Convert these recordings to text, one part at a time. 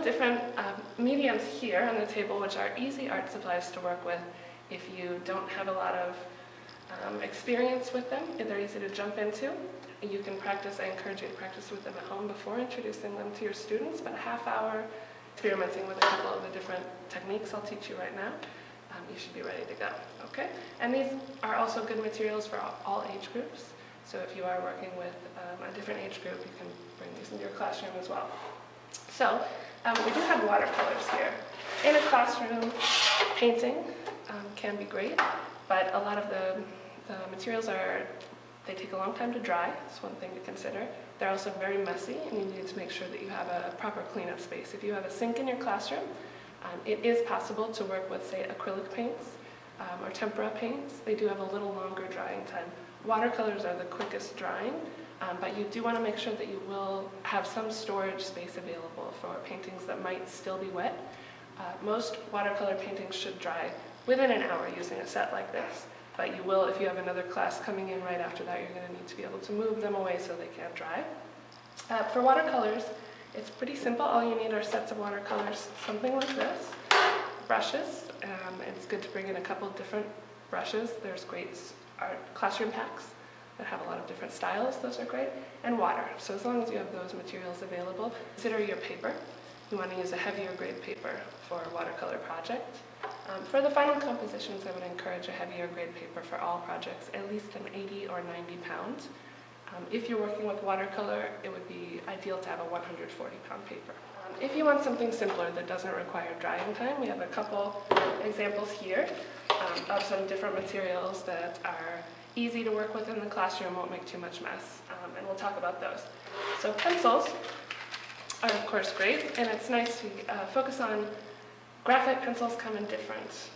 different mediums here on the table, which are easy art supplies to work with if you don't have a lot of experience with them. They're easy to jump into. You can practice, I encourage you to practice with them at home before introducing them to your students, about a half hour experimenting with a couple of the different techniques I'll teach you right now. You should be ready to go, okay? And these are also good materials for all age groups. So if you are working with a different age group, you can bring these into your classroom as well. So we do have watercolors here. In a classroom, painting can be great, but a lot of the materials they take a long time to dry. That's one thing to consider. They're also very messy, and you need to make sure that you have a proper cleanup space. If you have a sink in your classroom, it is possible to work with, say, acrylic paints or tempera paints. They do have a little longer drying time. Watercolors are the quickest drying, but you do want to make sure that you will have some storage space available for paintings that might still be wet. Most watercolor paintings should dry within an hour using a set like this, but you will, if you have another class coming in right after that, you're going to need to be able to move them away so they can't dry. For watercolors, it's pretty simple. All you need are sets of watercolors, something like this, brushes. It's good to bring in a couple different brushes. There's great art classroom packs that have a lot of different styles. Those are great. And water. So as long as you have those materials available, consider your paper. You want to use a heavier grade paper for a watercolor project. For the final compositions, I would encourage a heavier grade paper for all projects, at least an 80 or 90 pounds. If you're working with watercolor, it would be ideal to have a 140-pound paper. If you want something simpler that doesn't require drying time, we have a couple examples here of some different materials that are easy to work with in the classroom, won't make too much mess, and we'll talk about those. So pencils are of course great, and it's nice to focus on graphite pencils. Come in different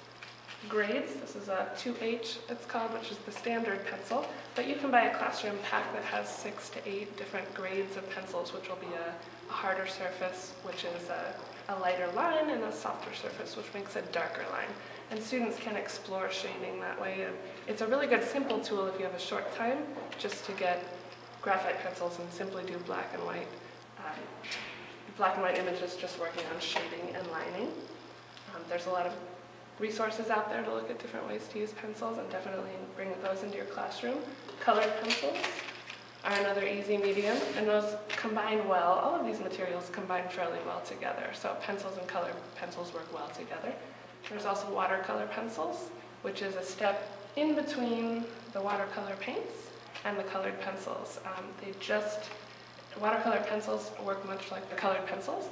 grades. This is a 2H, it's called, which is the standard pencil, but you can buy a classroom pack that has 6 to 8 different grades of pencils, which will be a harder surface, which is a lighter line, and a softer surface, which makes a darker line. And students can explore shading that way. And it's a really good simple tool if you have a short time, just to get graphite pencils and simply do black and white images, just working on shading and lining. There's a lot of resources out there to look at different ways to use pencils, and definitely bring those into your classroom. Colored pencils are another easy medium, and those combine well. All of these materials combine fairly well together, so pencils and colored pencils work well together. There's also watercolor pencils, which is a step in between the watercolor paints and the colored pencils. Watercolor pencils work much like the colored pencils,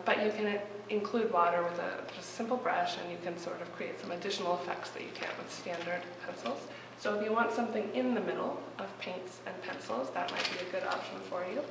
but you can include water with just a simple brush, and you can sort of create some additional effects that you can't with standard pencils. So if you want something in the middle of paints and pencils, that might be a good option for you.